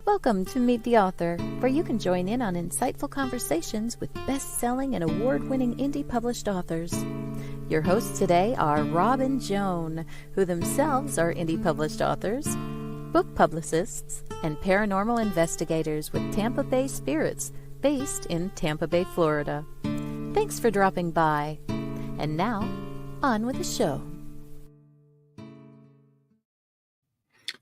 Welcome to Meet the Author, where you can join in on insightful conversations with best-selling and award-winning indie published authors. Your hosts today are Rob and Joan, who themselves are indie published authors, book publicists, and paranormal investigators with Tampa Bay Spirits, based in Tampa Bay, Florida. Thanks for dropping by. And now, on with the show.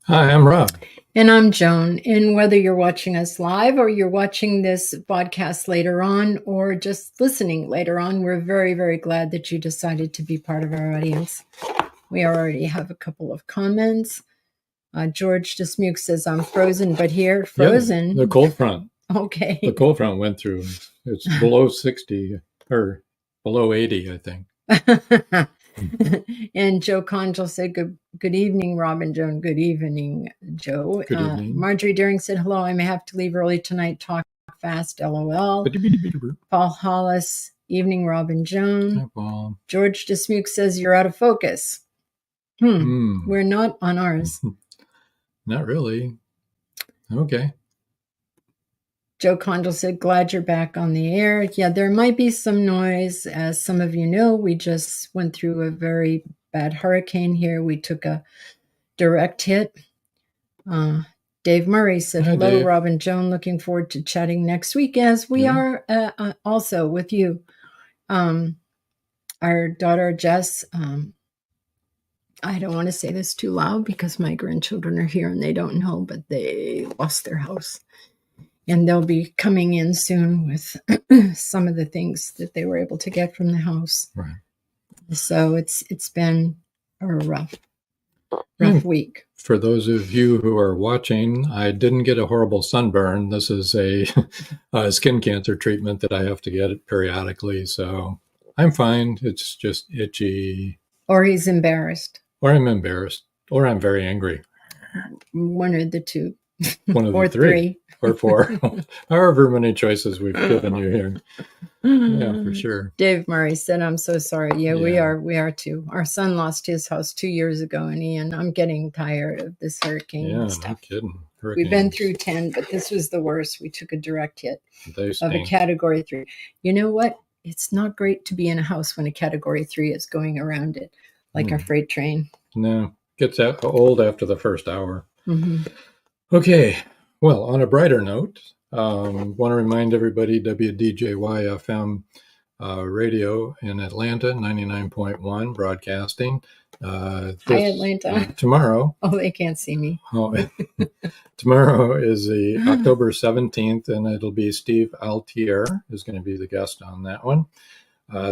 Hi, I'm Rob. And I'm Joan. And whether you're watching us live or you're watching this podcast later on or just listening later on, we're very, very glad that you decided to be part of our audience. We already have a couple of comments. George Dismuke says, I'm frozen, but here, frozen. Yeah, the cold front. Okay. The cold front went through. It's below 60 or below 80, I think. And Joe Conjal said, good evening, Rob and Joan. Good evening, Joe. Good evening. Marjorie Daring said, hello, I may have to leave early tonight. Talk fast, LOL. Paul Hollis, evening, Rob and Joan. Hi, Paul. George Dismuke says, you're out of focus. We're not on ours. Not really. Okay. Joe Condell said, glad you're back on the air. Yeah, there might be some noise. As some of you know, we just went through a very bad hurricane here. We took a direct hit. Dave Murray said, hello, Dave. Rob and Joan. Looking forward to chatting next week, as we are also with you. Our daughter, Jess, I don't want to say this too loud because my grandchildren are here and they don't know, but they lost their house. And they'll be coming in soon with some of the things that they were able to get from the house. Right. So it's been a rough week. For those of you who are watching, I didn't get a horrible sunburn. This is a skin cancer treatment that I have to get periodically. So I'm fine. It's just itchy. Or he's embarrassed. Or I'm embarrassed. Or I'm very angry. One of the two. One of or the three. Or four. However many choices we've given you here. Yeah, for sure. Dave Murray said, I'm so sorry. Yeah, we are too. Our son lost his house 2 years ago, and Ian, I'm getting tired of this hurricane stuff. No kidding. We've been through 10, but this was the worst. We took a direct hit of a Category 3. You know what? It's not great to be in a house when a Category 3 is going around it, like a freight train. No, gets old after the first hour. Mm-hmm. Okay. Well, on a brighter note, want to remind everybody WDJY FM radio in Atlanta, 99.1 broadcasting. Hi, Atlanta. Tomorrow. Oh, they can't see me. Tomorrow is the October 17th, and it'll be Steve Altier is going to be the guest on that one.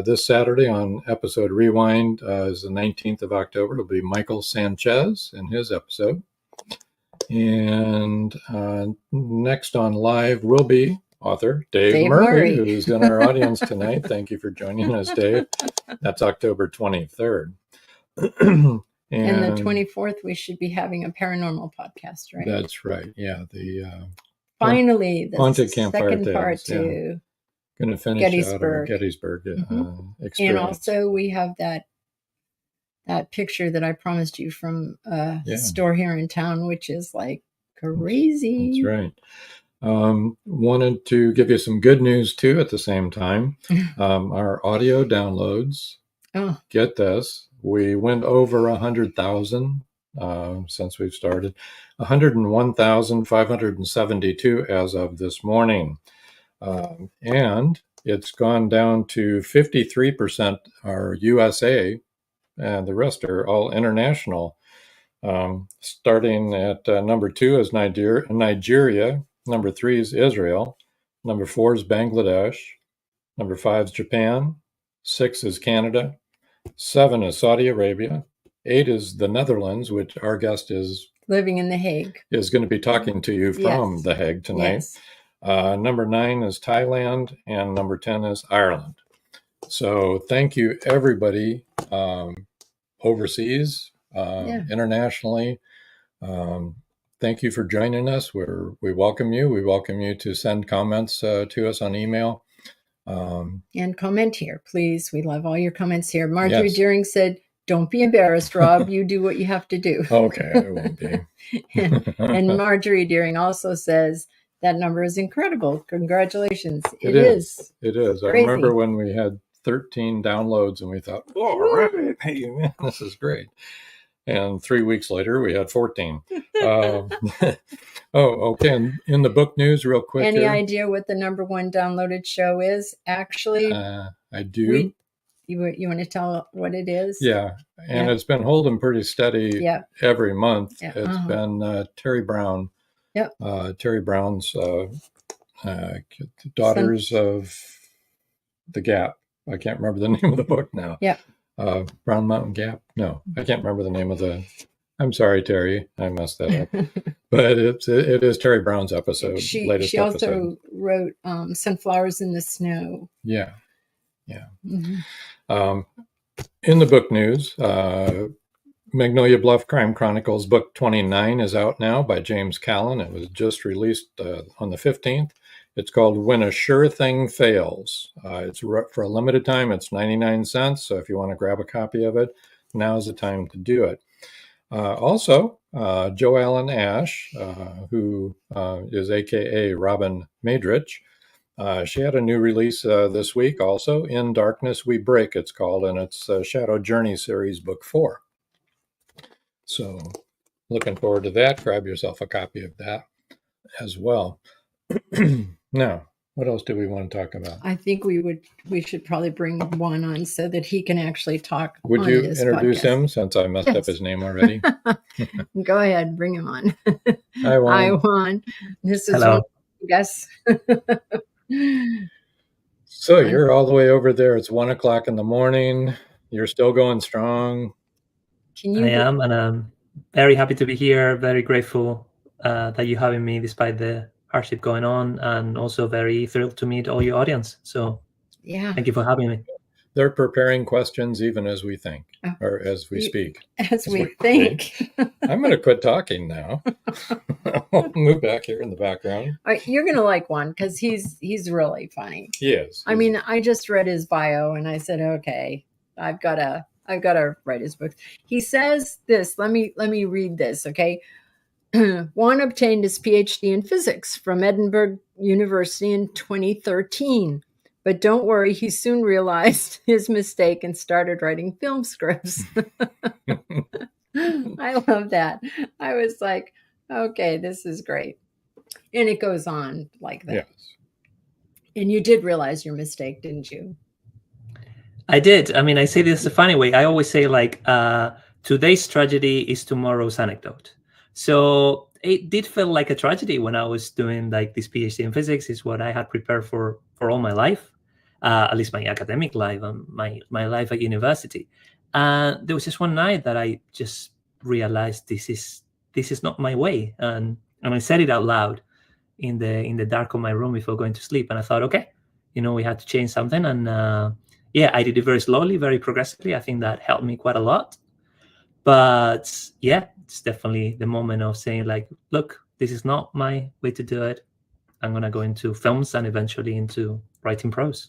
This Saturday on episode Rewind is the 19th of October. It'll be Michael Sanchez in his episode. And next on live will be author Dave Murray, who's in our audience tonight. Thank you for joining us, Dave. That's October 23rd. And the 24th, we should be having a paranormal podcast, right? That's right. Yeah. Finally, the Haunted Campfire second part Tales, to going to finish Gettysburg. out our Gettysburg experience. And also we have that picture that I promised you from a store here in town, which is like crazy. That's right. Wanted to give you some good news too at the same time. Our audio downloads, get this, we went over 100,000 since we've started, 101,572 as of this morning. And it's gone down to 53% are USA, and the rest are all international. Starting at number 2 is Nigeria. Number 3 is Israel. Number 4 is Bangladesh. Number 5 is Japan. 6 is Canada. 7 is Saudi Arabia. 8 is the Netherlands, which our guest is living in The Hague. Is going to be talking to you from Yes. The Hague tonight. Yes. Number 9 is Thailand, and number 10 is Ireland. So thank you, everybody, overseas, internationally. Thank you for joining us. We welcome you. We welcome you to send comments to us on email. And comment here, please. We love all your comments here. Marjorie Yes. Deering said, "Don't be embarrassed, Rob. You do what you have to do." Okay, I won't be. and Marjorie Deering also says, "That number is incredible. Congratulations." It is. It is. Crazy. I remember when we had 13 downloads and we thought, all right, hey, man, this is great. And 3 weeks later, we had 14. Okay. And in the book news, real quick. Any here, idea what the number one downloaded show is? Actually, I do. You want to tell what it is? Yeah. And it's been holding pretty steady every month. Yeah. It's been Terry Brown. Yep. Terry Brown's Daughters of the Gap. I can't remember the name of the book now. Yeah. Brown Mountain Gap? No, I can't remember the name of the... I'm sorry, Terry. I messed that up. But it is Terry Brown's episode, latest she also episode. wrote Sunflowers in the Snow. Yeah. Yeah. Mm-hmm. In the book news, Magnolia Bluff Crime Chronicles book 29 is out now by James Callan. It was just released on the 15th. It's called When a Sure Thing Fails. It's for a limited time. It's 99 cents. So if you want to grab a copy of it, now's the time to do it. Also, Jo Allen Ash, who is AKA Robin Madrich, she had a new release this week also, In Darkness We Break, it's called, and it's Shadow Journey Series Book 4. So looking forward to that. Grab yourself a copy of that as well. Now, what else do we want to talk about? I think we should probably bring Juan on so that he can actually talk. Would you introduce him since I messed up his name already? Go ahead, bring him on. Hi, Juan. Hi, Juan. This is Hello. Yes. So you're all the way over there. It's 1 o'clock in the morning. You're still going strong. Can you? I am, and I'm very happy to be here. Very grateful that you're having me despite the hardship going on, and also very thrilled to meet all your audience. So thank you for having me. They're preparing questions even as we think, or as we speak. As we think. I'm going to quit talking now. I'll move back here in the background. You're going to like one because he's really funny. He is. I mean, I just read his bio and I said, okay, I've got to write his book. He says this. Let me read this. Okay. Juan obtained his PhD in physics from Edinburgh University in 2013. But don't worry, he soon realized his mistake and started writing film scripts. I love that. I was like, okay, this is great. And it goes on like that. Yes. And you did realize your mistake, didn't you? I did. I mean, I say this a funny way. I always say, like, today's tragedy is tomorrow's anecdote. So it did feel like a tragedy when I was doing like this PhD in physics. Is what I had prepared for all my life, at least my academic life and my life at university. And there was just one night that I just realized this is not my way, and I said it out loud in the dark of my room before going to sleep. And I thought, okay, we had to change something. And I did it very slowly, very progressively. I think that helped me quite a lot. But yeah, it's definitely the moment of saying, like, look, this is not my way to do it. I'm going to go into films and eventually into writing prose.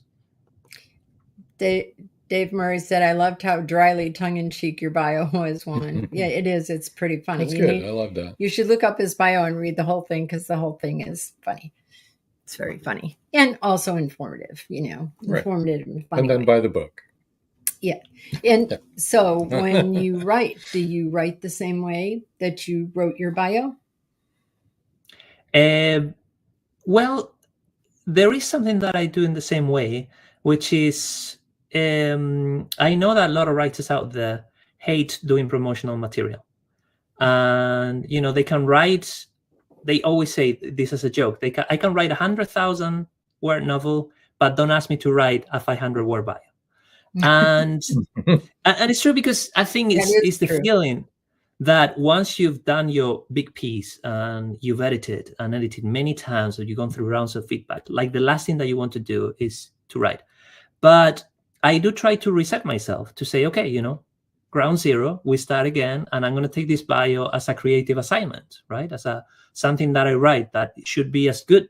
Dave Murray said, I loved how dryly tongue-in-cheek your bio was, Juan. Yeah, it is. It's pretty funny. That's good. I love that. You should look up his bio and read the whole thing because the whole thing is funny. It's very funny. And also informative, informative and funny. And then buy the book. Yeah. And so when you write, do you write the same way that you wrote your bio? Well, there is something that I do in the same way, which is I know that a lot of writers out there hate doing promotional material. And, they can write, they always say this as a joke. I can write 100,000 word novel, but don't ask me to write a 500 word bio. And it's true, because I think it's the feeling that once you've done your big piece and you've edited many times, or you've gone through rounds of feedback, like the last thing that you want to do is to write. But I do try to reset myself to say, okay, ground zero, we start again, and I'm going to take this bio as a creative assignment, right? As something that I write that should be as good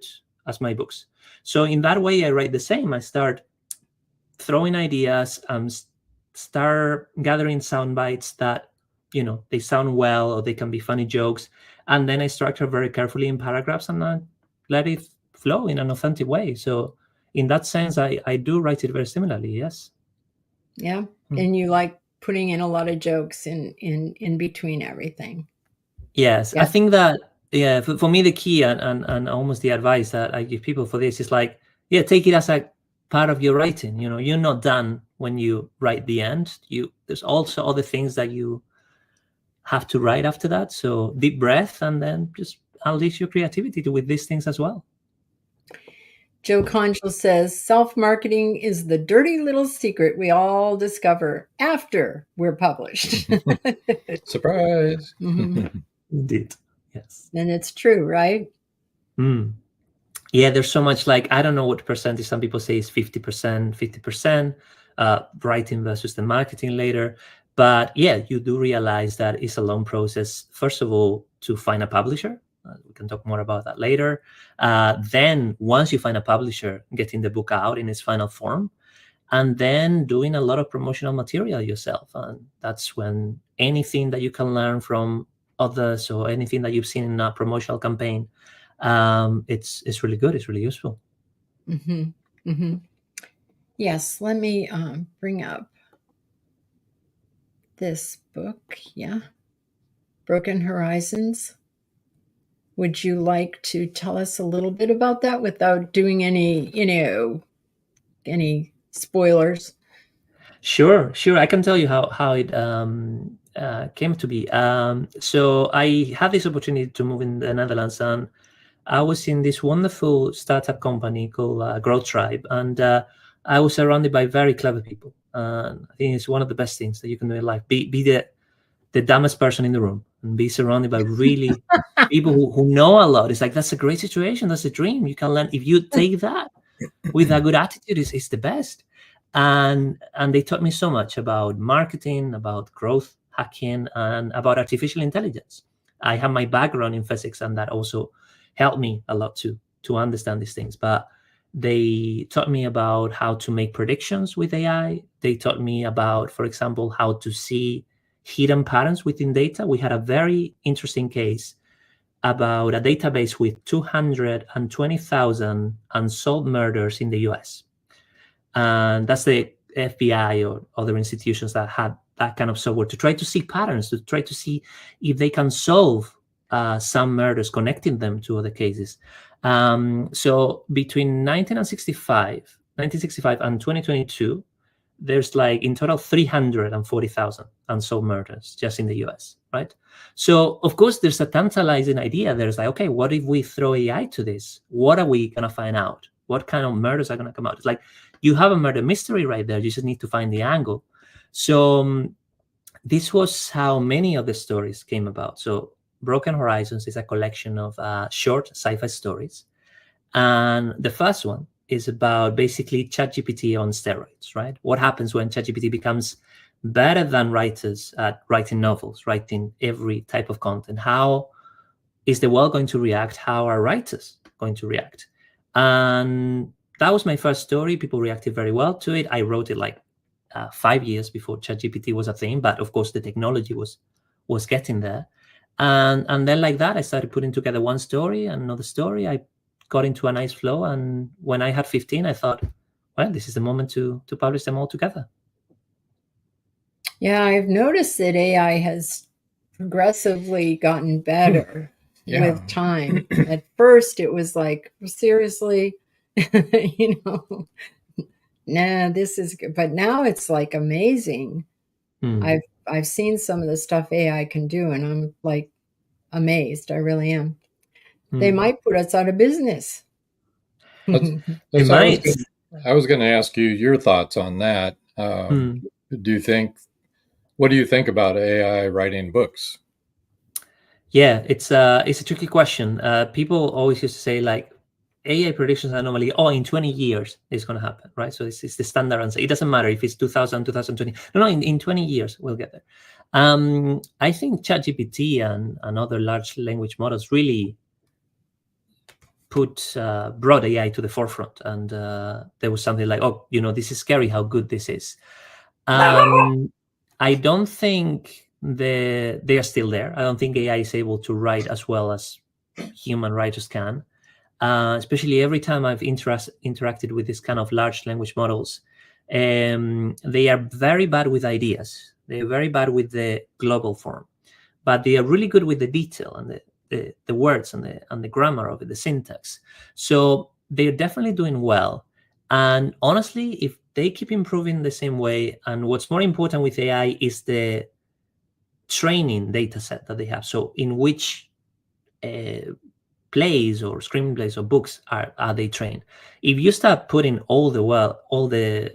as my books. So in that way, I write the same. I start throwing ideas and start gathering sound bites that, they sound well, or they can be funny jokes. And then I structure very carefully in paragraphs, and I let it flow in an authentic way. So in that sense, I do write it very similarly, yes. Yeah. And you like putting in a lot of jokes in between everything. Yes. I think that, for me, the key and almost the advice that I give people for this is like, take it as a part of your writing. You're not done when you write the end. There's also other things that you have to write after that. So deep breath, and then just unleash your creativity with these things as well. Joe Conchel says, self-marketing is the dirty little secret we all discover after we're published. Surprise. Indeed. Yes. And it's true, right? Yeah, there's so much, like, I don't know what percentage, some people say is 50%, writing versus the marketing later. But yeah, you do realize that it's a long process, first of all, to find a publisher. We can talk more about that later. Then once you find a publisher, getting the book out in its final form, and then doing a lot of promotional material yourself. And that's when anything that you can learn from others, or anything that you've seen in a promotional campaign, it's really good. It's really useful. Yes, let me bring up this book. Yeah, Broken Horizons. Would you like to tell us a little bit about that without doing any spoilers? Sure. I can tell you how it came to be. So I had this opportunity to move in the Netherlands, and I was in this wonderful startup company called Growth Tribe, and I was surrounded by very clever people. I think it's one of the best things that you can do in life. Be the dumbest person in the room, and be surrounded by really people who know a lot. It's like, that's a great situation. That's a dream. You can learn. If you take that with a good attitude, it's the best. And they taught me so much about marketing, about growth hacking, and about artificial intelligence. I have my background in physics, and that also helped me a lot to understand these things. But they taught me about how to make predictions with AI. They taught me about, for example, how to see hidden patterns within data. We had a very interesting case about a database with 220,000 unsolved murders in the US. And that's the FBI or other institutions that had that kind of software to try to see patterns, to try to see if they can solve some murders, connecting them to other cases. So between 1965 and 2022, there's like in total 340,000 unsolved murders just in the US, right? So of course there's a tantalizing idea. There's like, okay, what if we throw AI to this? What are we gonna find out? What kind of murders are gonna come out? It's like, you have a murder mystery right there. You just need to find the angle. So this was how many of the stories came about. So Broken Horizons is a collection of short sci-fi stories. And the first one is about basically ChatGPT on steroids, right? What happens when ChatGPT becomes better than writers at writing novels, writing every type of content? How is the world going to react? How are writers going to react? And that was my first story. People reacted very well to it. I wrote it like 5 years before ChatGPT was a thing, but of course the technology was getting there. And then like that, I started putting together one story and another story. I got into a nice flow. And when I had 15, I thought, well, this is the moment to publish them all together. Yeah, I've noticed that AI has progressively gotten better with time. At first, it was like, seriously, nah, this is good. But now it's like amazing. I've seen some of the stuff AI can do, and I'm like amazed. I really am. They might put us out of business. I was going to ask you your thoughts on that. Do you think? What do you think about AI writing books? Yeah, it's a tricky question. People always used to say like AI predictions are normally, in 20 years it's going to happen, right? So it's the standard answer. It doesn't matter if it's 2000, 2020. No, in 20 years we'll get there. I think ChatGPT and other large language models really brought AI to the forefront, and there was something like, this is scary how good this is. I don't think they are still there. I don't think AI is able to write as well as human writers can. Especially every time I've interacted with this kind of large language models, they are very bad with ideas. They are very bad with the global form, but they are really good with the detail and the words and the grammar of it, the syntax. So they're definitely doing well. And honestly, if they keep improving the same way, and what's more important with AI is the training data set that they have. So in which plays or screenplays or books are they trained? If you start putting all the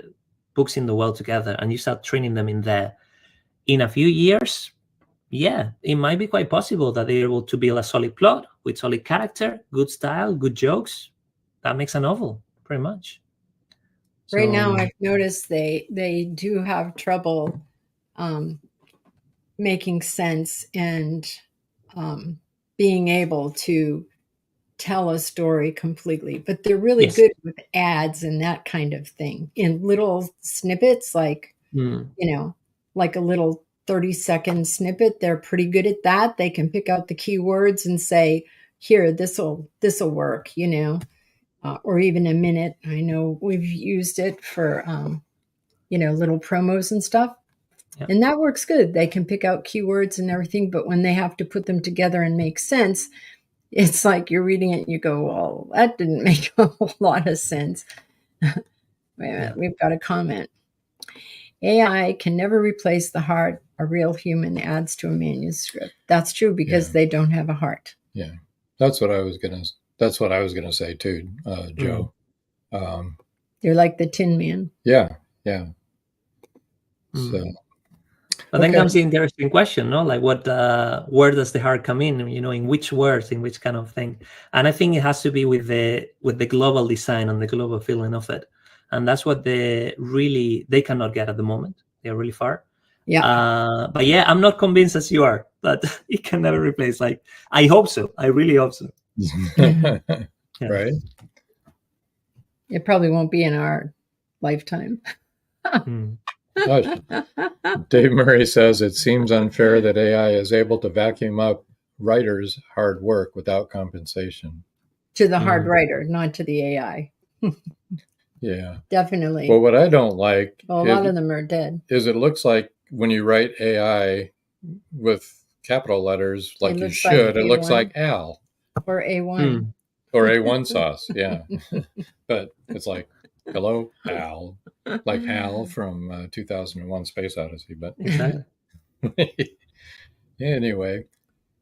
books in the world together and you start training them in there, in a few years, yeah, it might be quite possible that they're able to build a solid plot with solid character, good style, good jokes. That makes a novel, pretty much. Right now, I've noticed they do have trouble making sense and being able to tell a story completely, but they're really good with ads and that kind of thing in little snippets, like like a little 30-second snippet. They're pretty good at that. They can pick out the keywords and say, here, this'll work, or even a minute. I know we've used it for little promos and stuff. Yep. And that works good. They can pick out keywords and everything, but when they have to put them together and make sense, it's like you're reading it and you go, well, that didn't make a whole lot of sense. Wait a minute, we've got a comment. AI can never replace the heart a real human adds to a manuscript. That's true because they don't have a heart. Yeah, that's what I was gonna say too, Joe. You're like the Tin Man. Yeah. So. But then comes the interesting question, no? Like where does the heart come in? In which words, in which kind of thing? And I think it has to be with the global design and the global feeling of it. And that's what they cannot get at the moment. They're really far. Yeah. But yeah, I'm not convinced as you are that it can never replace. Like, I hope so. I really hope so. Right. It probably won't be in our lifetime. Dave Murray says it seems unfair that AI is able to vacuum up writers' hard work without compensation. To the hard writer, not to the AI. Yeah. Definitely. Well, what I don't like, a lot of them are dead, is it looks like when you write AI with capital letters, like you should, it looks like Elle. Or A1. Or A1 sauce, yeah. But it's like, hello, Al. Like Hal from 2001 Space Odyssey. But anyway,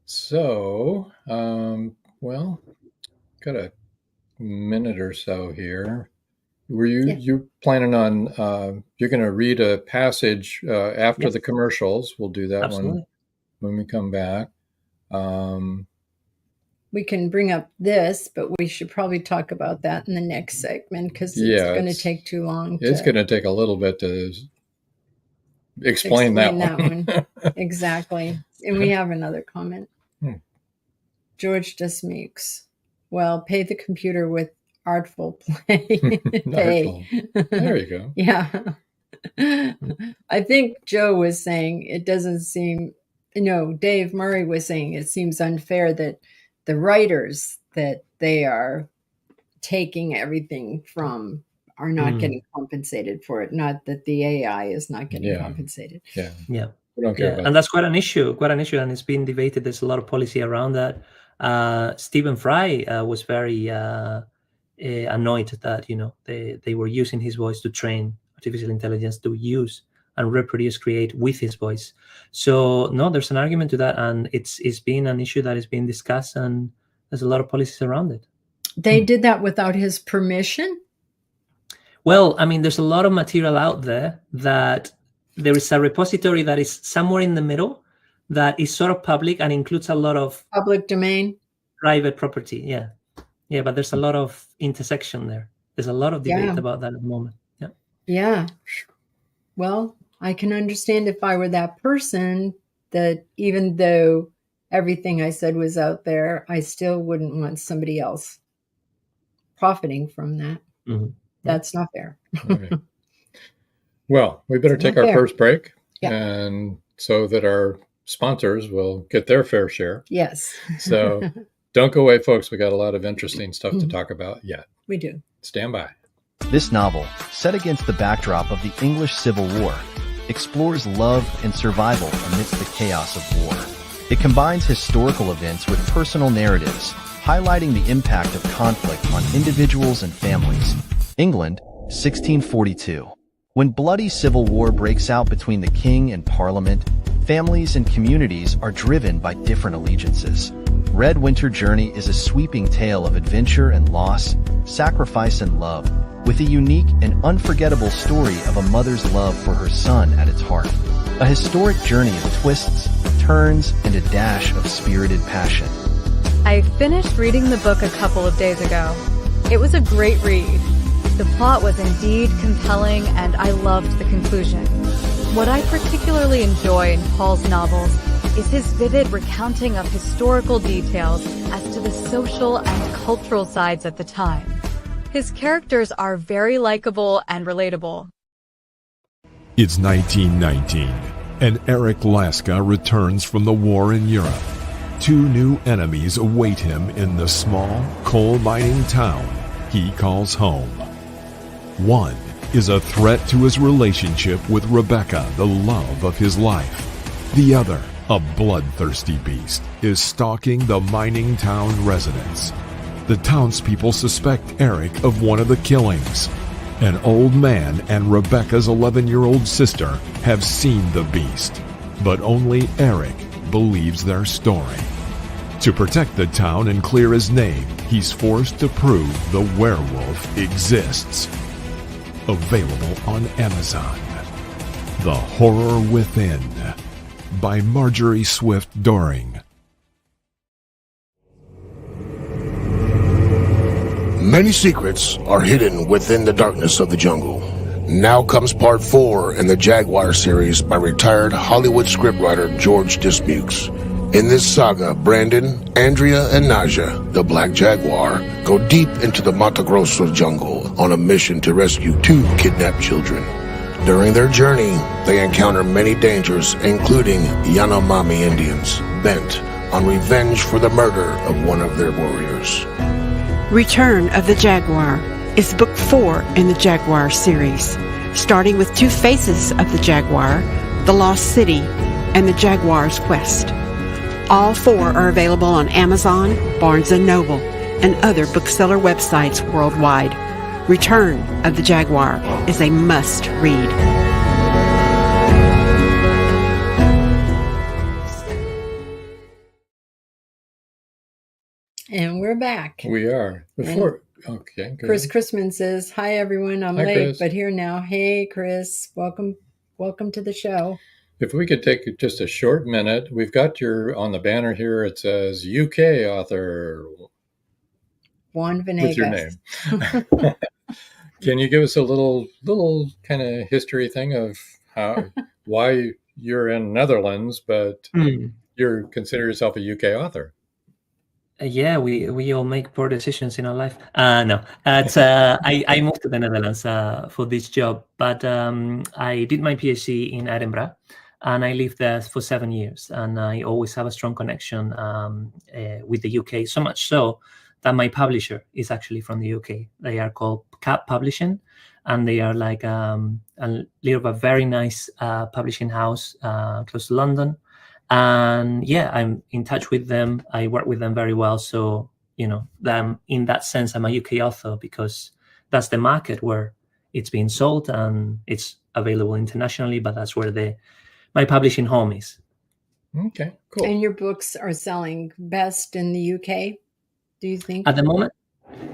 so, got a minute or so here. Were you planning on, you're going to read a passage after the commercials. We'll do that one when we come back. We can bring up this, but we should probably talk about that in the next segment because it's going to take too long. It's going to take a little bit to explain that one. Exactly. And we have another comment. George just makes, pay the computer with artful play. There you go. Yeah. I think Joe was saying it doesn't seem, Dave Murray was saying it seems unfair that the writers that they are taking everything from are not getting compensated for it. Not that the AI is not getting compensated. Yeah. We don't care about and that's quite an issue, and it's been debated. There's a lot of policy around that. Stephen Fry was very annoyed that they were using his voice to train artificial intelligence to use and reproduce, create with his voice. So no, there's an argument to that, and it's been an issue that is being discussed, and there's a lot of policies around it. They did that without his permission? Well, I mean, there's a lot of material out there that there is a repository that is somewhere in the middle that is sort of public and includes a lot of Public domain. private property. Yeah. Yeah, but there's a lot of intersection there. There's a lot of debate about that at the moment. Yeah. Yeah. Well, I can understand if I were that person that even though everything I said was out there, I still wouldn't want somebody else profiting from that. Mm-hmm. That's not fair. Okay. Well, we better take our first break, and so that our sponsors will get their fair share. Yes. So don't go away, folks. We got a lot of interesting stuff to talk about yet. We do. Stand by. This novel, set against the backdrop of the English Civil War, explores love and survival amidst the chaos of war. It combines historical events with personal narratives, highlighting the impact of conflict on individuals and families. England, 1642. When bloody civil war breaks out between the king and parliament, families and communities are driven by different allegiances. Red Winter Journey is a sweeping tale of adventure and loss, sacrifice and love, with a unique and unforgettable story of a mother's love for her son at its heart. A historic journey of twists, turns, and a dash of spirited passion. I finished reading the book a couple of days ago. It was a great read. The plot was indeed compelling, and I loved the conclusion. What I particularly enjoy in Paul's novels is his vivid recounting of historical details as to the social and cultural sides at the time. His characters are very likable and relatable. It's 1919, and Eric Laska returns from the war in Europe. Two new enemies await him in the small, coal-mining town he calls home. One is a threat to his relationship with Rebecca, the love of his life. The other, a bloodthirsty beast, is stalking the mining town residents. The townspeople suspect Eric of one of the killings. An old man and Rebecca's 11-year-old sister have seen the beast, but only Eric believes their story. To protect the town and clear his name, he's forced to prove the werewolf exists. Available on Amazon. The Horror Within by Marjorie Swift Doring. Many secrets are hidden within the darkness of the jungle. Now comes part 4 in the Jaguar series by retired Hollywood scriptwriter George Dismukes. In this saga, Brandon, Andrea, and Naja, the Black Jaguar, go deep into the Mato Grosso jungle on a mission to rescue 2 kidnapped children. During their journey, they encounter many dangers, including Yanomami Indians, bent on revenge for the murder of one of their warriors. Return of the Jaguar is book 4 in the Jaguar series, starting with 2 faces of the Jaguar, the Lost City, and the Jaguar's Quest. All 4 are available on Amazon, Barnes & Noble, and other bookseller websites worldwide. Return of the Jaguar is a must-read. And we're back. We are. Okay. Chris Chrisman says, "Hi everyone, I'm late, Chris. but here now." Hey Chris, welcome to the show. If we could take just a short minute, we've got on the banner here, it says UK author JUAN Venegas. with your name. Can you give us a little kind of history thing of why you're in Netherlands, but you consider yourself a UK author? Yeah, we all make poor decisions in our life. No, I moved to the Netherlands for this job, but I did my PhD in Edinburgh, and I lived there for 7 years, and I always have a strong connection with the UK, so much so that my publisher is actually from the UK. They are called Cap Publishing, and they are like a very nice publishing house close to London. And yeah, I'm in touch with them. I work with them very well. So, in that sense, I'm a UK author because that's the market where it's being sold and it's available internationally, but that's where my publishing home is. Okay, cool. And your books are selling best in the UK, do you think? At the moment,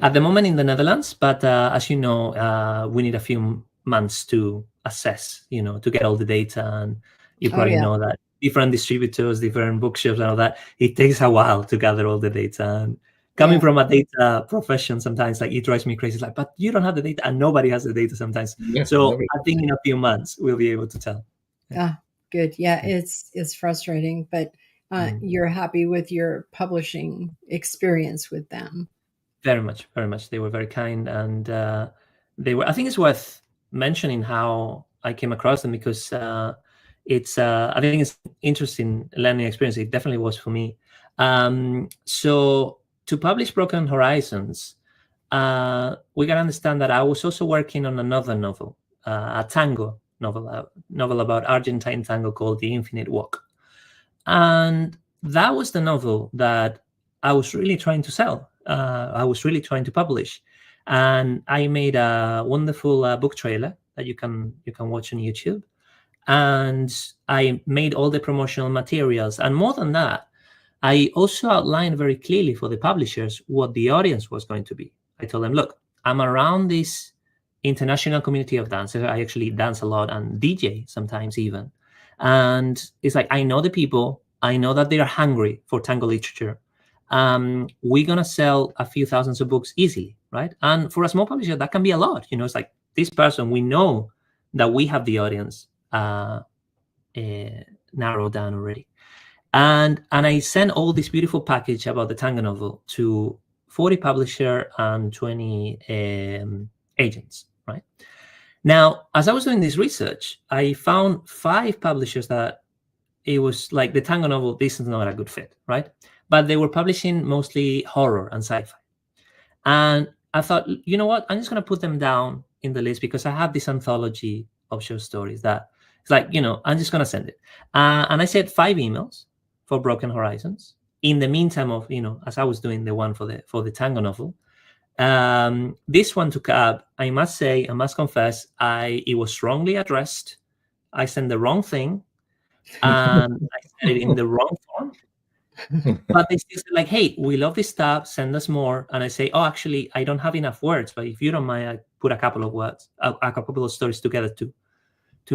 At the moment in the Netherlands, but as you know, we need a few months to assess, to get all the data. And you probably know that different distributors, different bookshops and all that, it takes a while to gather all the data. And coming from a data profession, sometimes like it drives me crazy. It's like, but you don't have the data, and nobody has the data sometimes. So I think in a few months we'll be able to tell. Good. Yeah, it's frustrating, but you're happy with your publishing experience with them. Very much, very much. They were very kind, and they were. I think it's worth mentioning how I came across them, because it's. I think it's interesting learning experience. It definitely was for me. So to publish Broken Horizons, we gotta understand that I was also working on another novel, a tango novel about Argentine tango called The Infinite Walk, and that was the novel that I was really trying to sell. I was really trying to publish, and I made a wonderful book trailer that you can watch on YouTube, and I made all the promotional materials. And more than that, I also outlined very clearly for the publishers what the audience was going to be. I told them, look, I'm around this international community of dancers. I actually dance a lot and DJ sometimes even, and it's like, I know the people. I know that they are hungry for tango literature. We're going to sell a few thousands of books easily, right? And for a small publisher, that can be a lot. It's like, this person, we know that we have the audience narrowed down already. And I sent all this beautiful package about the tango novel to 40 publishers and 20 agents, right? Now, as I was doing this research, I found 5 publishers that it was like, the tango novel, this is not a good fit, right? But they were publishing mostly horror and sci-fi. And I thought, you know what? I'm just going to put them down in the list, because I have this anthology of short stories that it's like, I'm just going to send it. And I sent 5 emails for Broken Horizons. In the meantime of, as I was doing the one for the tango novel, this one to Cab, I must say, I must confess, it was wrongly addressed. I sent the wrong thing, and I sent it in the wrong form. But they still say like, hey, we love this stuff, send us more. And I say, oh, actually, I don't have enough words, but if you don't mind, I put a couple of words, a couple of stories together to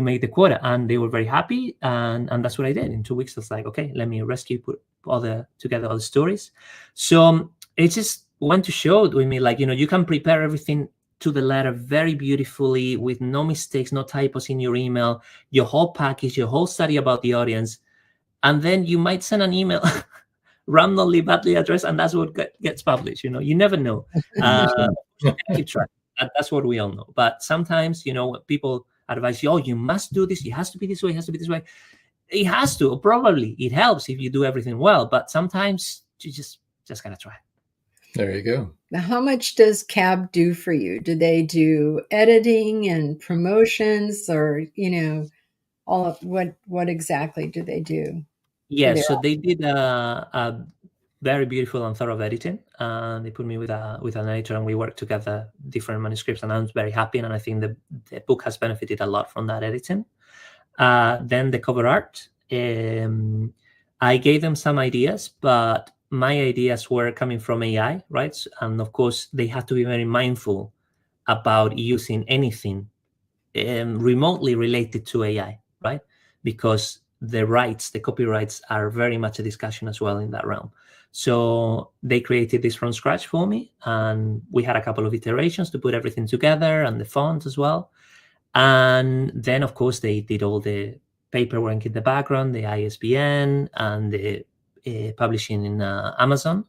make the quota. And they were very happy, and that's what I did. In 2 weeks, I was like, okay, let me put together all the stories. So it just went to show with me, like, you can prepare everything to the letter very beautifully, with no mistakes, no typos in your email, your whole package, your whole study about the audience. And then you might send an email randomly badly addressed, and that's what gets published. You never know. Keep track. That's what we all know. But sometimes, people advise you, oh, you must do this. It has to be this way. It has to be this way. It has to. Probably it helps if you do everything well. But sometimes you just gotta try. There you go. Now, how much does CAB do for you? Do they do editing and promotions, or all of what exactly do they do? Yeah, so they did a very beautiful and thorough editing, and they put me with an editor, and we worked together different manuscripts, and I was very happy, and I think the book has benefited a lot from that editing. Then the cover art, I gave them some ideas, but my ideas were coming from AI, right? And of course, they have to be very mindful about using anything remotely related to AI, right? Because the copyrights are very much a discussion as well in that realm. So they created this from scratch for me, and we had a couple of iterations to put everything together, and the font as well. And then, of course, they did all the paperwork in the background, the ISBN, and the publishing in Amazon,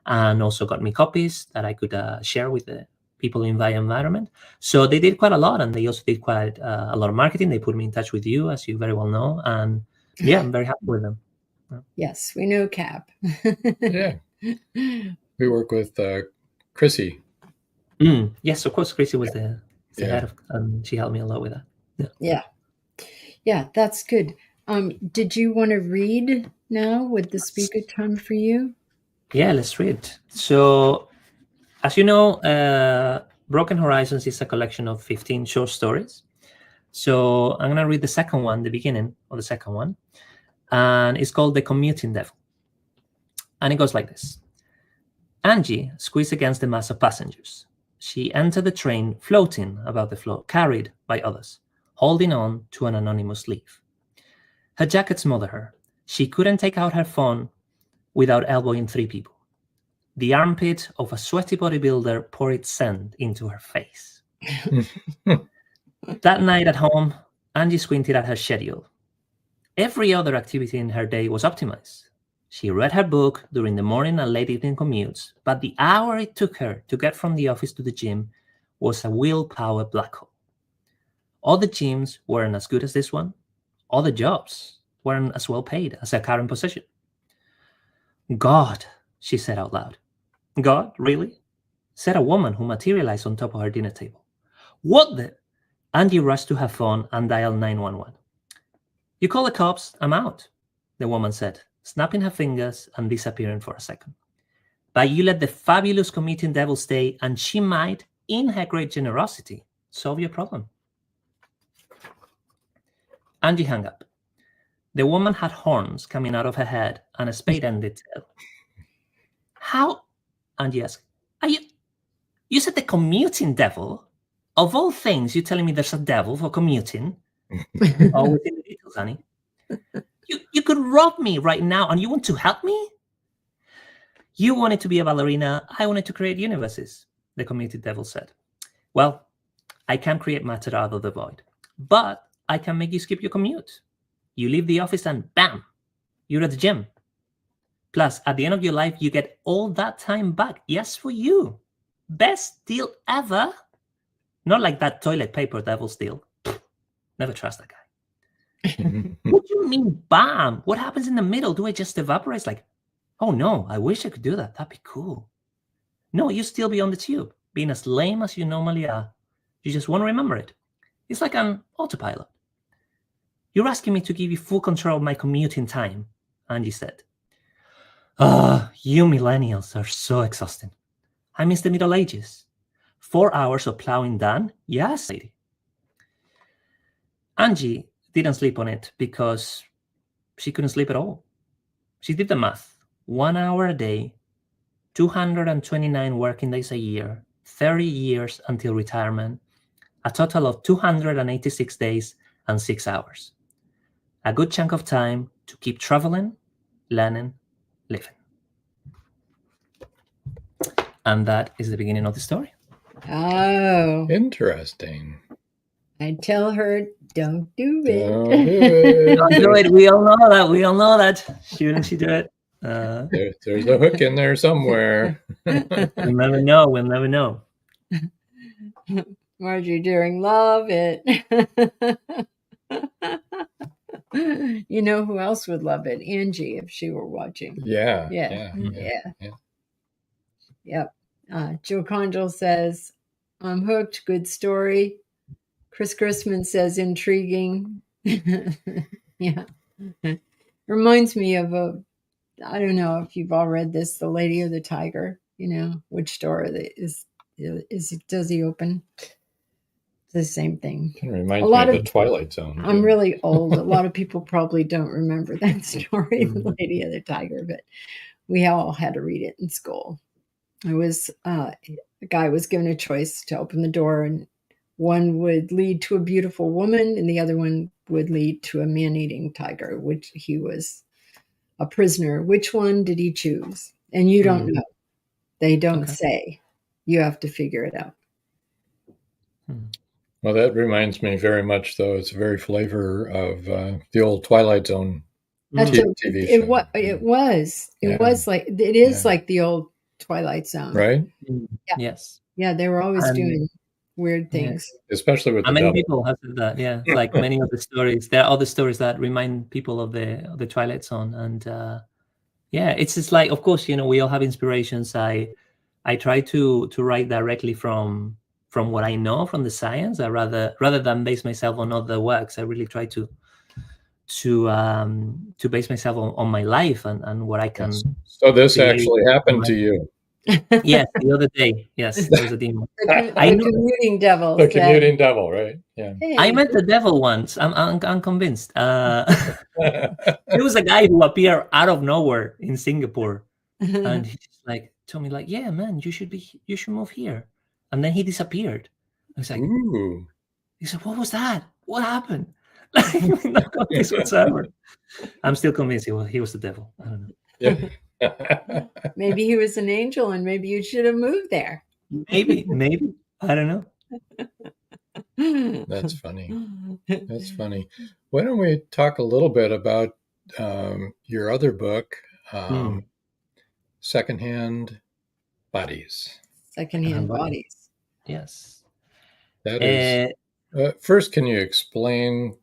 and also got me copies that I could share with the people in my environment. So they did quite a lot, and they also did quite a lot of marketing. They put me in touch with you, as you very well know, and yeah, I'm very happy with them. Yes, we know CAB. Yeah, we work with Chrissy. Yes, of course, Chrissy was the head of, and she helped me a lot with that. Yeah, that's good. Did you want to read now? Would this be a good time for you? Yeah, let's read. So, as you know, Broken Horizons is a collection of 15 short stories. So I'm going to read the second one, the beginning of the second one. And it's called The Commuting Devil. And it goes like this. Angie squeezed against the mass of passengers. She entered the train floating above the floor, carried by others, holding on to an anonymous leaf. Her jacket smothered her. She couldn't take out her phone without elbowing 3 people. The armpit of a sweaty bodybuilder poured sand into her face. That night at home, Angie squinted at her schedule. Every other activity in her day was optimized. She read her book during the morning and late evening commutes, but the hour it took her to get from the office to the gym was a willpower black hole. All the gyms weren't as good as this one. All the jobs weren't as well paid as her current position. God, she said out loud. God, really? Said a woman who materialized on top of her dinner table. What the? Angie rushed to her phone and dialed 911. You call the cops, I'm out, the woman said, snapping her fingers and disappearing for a second. But you let the fabulous commuting devil stay, and she might, in her great generosity, solve your problem. Angie hung up. The woman had horns coming out of her head and a spade-ended tail. How? Angie asked. You said the commuting devil? Of all things, you're telling me there's a devil for commuting? Always in the details, Annie. You could rob me right now and you want to help me? You wanted to be a ballerina. I wanted to create universes, the commuting devil said. Well, I can't create matter out of the void, but I can make you skip your commute. You leave the office and bam, you're at the gym. Plus, at the end of your life, you get all that time back. Yes, for you. Best deal ever. Not like that toilet paper devil's deal. Never trust that guy. What do you mean, bam? What happens in the middle? Do I just evaporate? It's like, oh no, I wish I could do that. That'd be cool. No, you still be on the tube, being as lame as you normally are. You just won't remember it. It's like an autopilot. You're asking me to give you full control of my commuting time, Angie said. You millennials are so exhausting. I miss the Middle Ages. 4 hours of plowing done? Yes, lady. Angie didn't sleep on it because she couldn't sleep at all. She did the math. 1 hour a day, 229 working days a year, 30 years until retirement, a total of 286 days and 6 hours. A good chunk of time to keep traveling, learning, living. And that is the beginning of the story. Oh. Interesting. I tell her, don't do it. Don't do it. Don't do it. We all know that. We all know that. Shouldn't she do it? There's a hook in there somewhere. We'll never know. We'll never know. Marjorie Deering, love it. You know who else would love it? Angie, if she were watching. Yeah. Yep. Joe Conjal says, I'm hooked. Good story. Chris Chrisman says, intriguing. Yeah. Reminds me of I don't know if you've all read this, The Lady or the Tiger. You know, which door does he open? It's the same thing. It reminds me of the Twilight Zone. I'm really old. A lot of people probably don't remember that story, The Lady or the Tiger, but we all had to read it in school. It was a guy was given a choice to open the door, and one would lead to a beautiful woman and the other one would lead to a man-eating tiger, which he was a prisoner. Which one did he choose? And you don't know. They don't say. You have to figure it out. Well, that reminds me very much, though. It's a very flavor of the old Twilight Zone TV show. It was like, it is like the old Twilight Zone. Right? Yeah. Yes. Yeah, they were always doing weird things. Especially with the many devil. people have said that, yeah. Like many of the stories. There are other stories that remind people of the Twilight Zone. And yeah, it's just like, of course, you know, we all have inspirations. I try to write directly from what I know from the science. I rather than base myself on other works, I really try to base myself on my life and what I can. So this actually happened to you. Yes, the other day. Yes, there was a demon. The commuting devil. The commuting devil, right? Yeah. Hey. I met the devil once. I'm convinced. There was a guy who appeared out of nowhere in Singapore, and he's like, told me like, yeah, man, you should move here. And then he disappeared. I was like, Ooh. He said, what was that? What happened? No context whatsoever. I'm still convinced he was the devil. I don't know. Yeah. Maybe he was an angel and maybe you should have moved there. Maybe. I don't know. That's funny. That's funny. Why don't we talk a little bit about your other book, Secondhand Bodies. Secondhand Bodies. Yes. That is. First, can you explain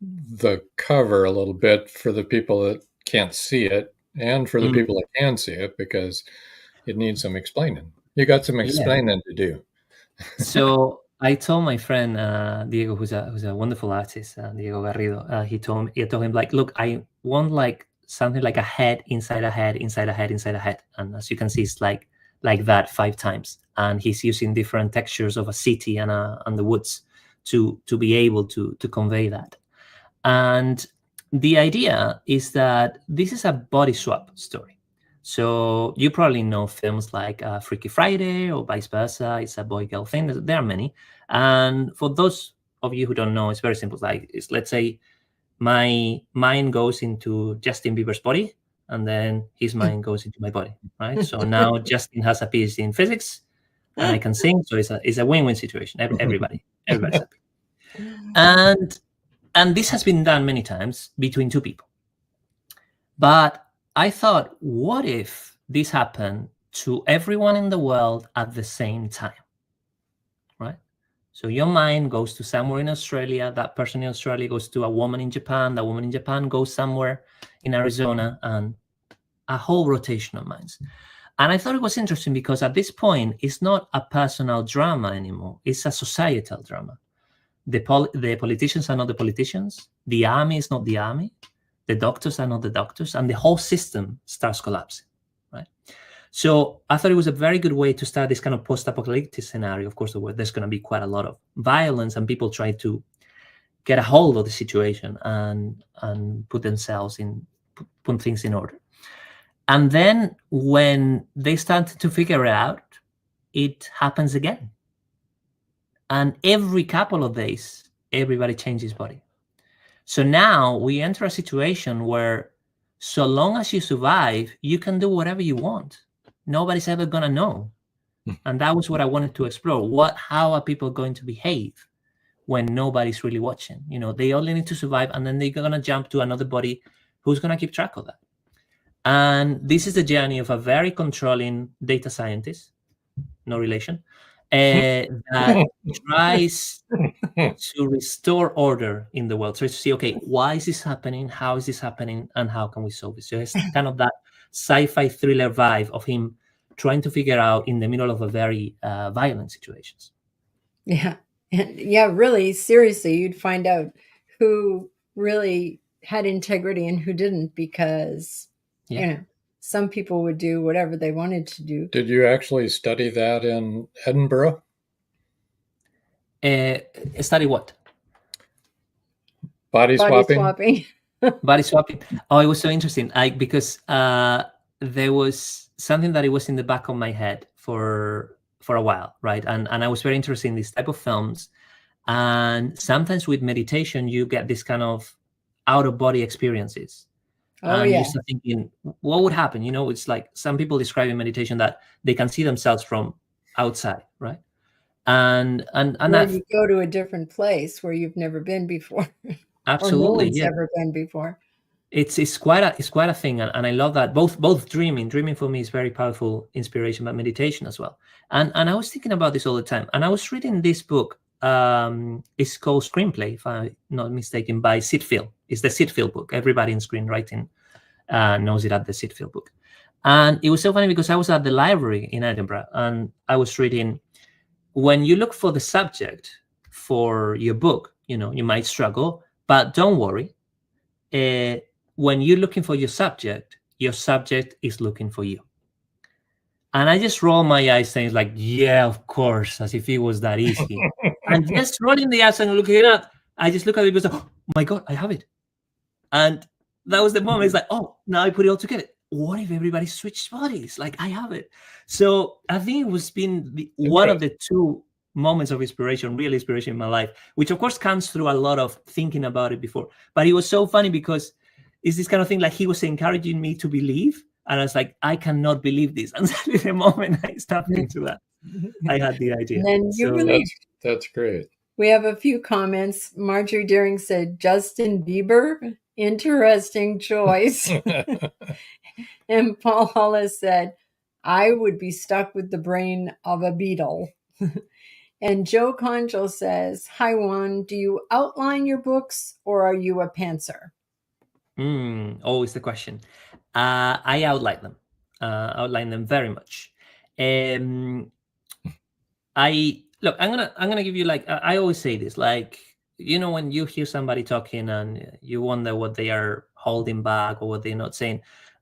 the cover a little bit for the people that can't see it and for the people that can see it, because it needs some explaining. You got some explaining to do. So I told my friend Diego, who's a wonderful artist, Diego Garrido. He told him like, look, I want like something like a head inside a head inside a head inside a head, and as you can see, it's like that 5 times. And he's using different textures of a city and the woods to be able to convey that. And the idea is that this is a body swap story. So you probably know films like Freaky Friday or vice versa. It's a boy-girl thing. There are many. And for those of you who don't know, it's very simple. Like, let's say my mind goes into Justin Bieber's body, and then his mind goes into my body, right? So now Justin has a PhD in physics, and I can sing. So it's a win-win situation. Everybody's happy. And this has been done many times between 2 people. But I thought, what if this happened to everyone in the world at the same time, right? So your mind goes to somewhere in Australia, that person in Australia goes to a woman in Japan, that woman in Japan goes somewhere in Arizona, and a whole rotation of minds. And I thought it was interesting because at this point, it's not a personal drama anymore. It's a societal drama. The politicians are not the politicians. The army is not the army. The doctors are not the doctors. And the whole system starts collapsing, right? So I thought it was a very good way to start this kind of post-apocalyptic scenario, of course, where there's going to be quite a lot of violence and people try to get a hold of the situation and put things in order. And then when they started to figure it out, it happens again. And every couple of days, everybody changes body. So now we enter a situation where so long as you survive, you can do whatever you want. Nobody's ever going to know. And that was what I wanted to explore. How are people going to behave when nobody's really watching? You know, they only need to survive, and then they're going to jump to another body who's going to keep track of that. And this is the journey of a very controlling data scientist, no relation, that tries to restore order in the world. So it's to see, okay, why is this happening? How is this happening? And how can we solve it? So it's kind of that sci-fi thriller vibe of him trying to figure out in the middle of a very violent situations. Yeah. Yeah, really, seriously, you'd find out who really had integrity and who didn't, because, you know, some people would do whatever they wanted to do. Did you actually study that in Edinburgh? Study what? Body swapping. Body swapping. Oh, it was so interesting. Because there was something that it was in the back of my head for a while, right? And I was very interested in this type of films. And sometimes with meditation, you get this kind of out-of-body experiences. And you start thinking, what would happen? You know, it's like some people describe in meditation that they can see themselves from outside, right? And you go to a different place where you've never been before. Absolutely, or no one's ever been before. It's quite a thing, and I love that. Both dreaming for me is very powerful inspiration, but meditation as well. And I was thinking about this all the time. And I was reading this book. It's called Screenplay, if I'm not mistaken, by Sid Field. It's the Sid Field book. Everybody in screenwriting knows it as the Sid Field book. And it was so funny because I was at the library in Edinburgh and I was reading, when you look for the subject for your book, you know, you might struggle, but don't worry. When you're looking for your subject is looking for you. And I just roll my eyes saying like, yeah, of course, as if it was that easy. And just rolling the eyes and looking it up, I just look at it and go, oh my God, I have it. And that was the moment. It's like, oh, now I put it all together. what if everybody switched bodies? Like, I have it. So I think it was one of the two moments of inspiration, real inspiration in my life, which of course comes through a lot of thinking about it before. But it was so funny because it's this kind of thing, like he was encouraging me to believe. And I was like, I cannot believe this. And suddenly the moment I stepped into that, I had the idea. And you believe. That's great. We have a few comments. Marjorie Deering said, Justin Bieber, interesting choice. And Paul Hollis said, I would be stuck with the brain of a beetle. And Joe Conchel says, hi, Juan, do you outline your books or are you a pantser? Always the question. I outline them very much. I'm gonna give you, like, I always say this, like, you know, when you hear somebody talking and you wonder what they are holding back or what they're not saying,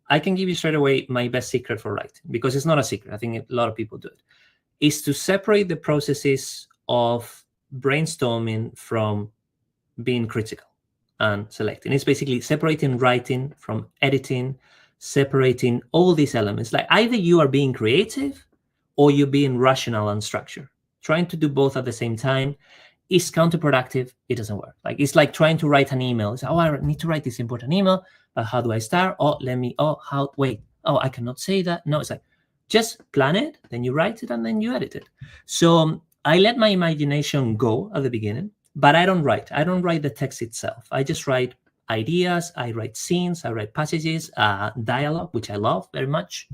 I can give you straight away my best secret for writing, because it's not a secret. I think a lot of people do it, is to separate the processes of brainstorming from being critical and selecting. It's basically separating writing from editing, separating all these elements. Like, either you are being creative or you're being rational and structured. Trying to do both at the same time is counterproductive. It doesn't work. Like, it's like trying to write an email. It's, I need to write this important email, but how do I start? I cannot say that. No, it's like, just plan it, then you write it, and then you edit it. So I let my imagination go at the beginning, but I don't write. I don't write the text itself. I just write ideas. I write scenes. I write passages, dialogue, which I love very much.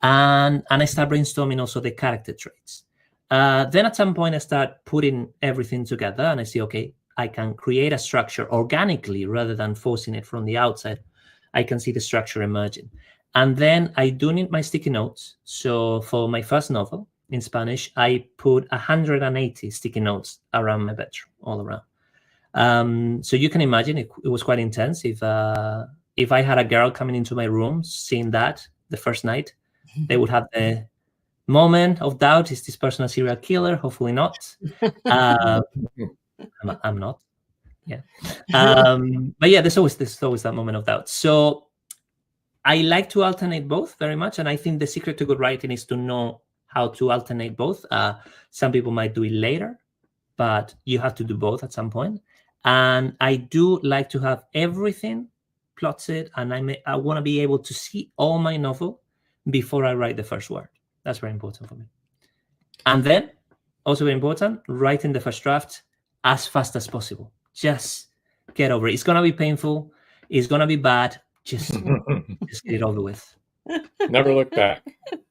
And I start brainstorming also the character traits. Then at some point I start putting everything together and I see, okay, I can create a structure organically rather than forcing it from the outside. I can see the structure emerging. And then I do need my sticky notes. So for my first novel in Spanish, I put 180 sticky notes around my bedroom, all around. So you can imagine it was quite intense. If I had a girl coming into my room, seeing that the first night, they would have the moment of doubt. Is this person a serial killer? Hopefully not. I'm not. Yeah. But yeah, there's always that moment of doubt. So I like to alternate both very much. And I think the secret to good writing is to know how to alternate both. Some people might do it later, but you have to do both at some point. And I do like to have everything plotted, and I want to be able to see all my novel before I write the first word. That's very important for me. And then, also very important, writing the first draft as fast as possible. Just get over it. It's going to be painful. It's going to be bad. Just get it over with. Never look back,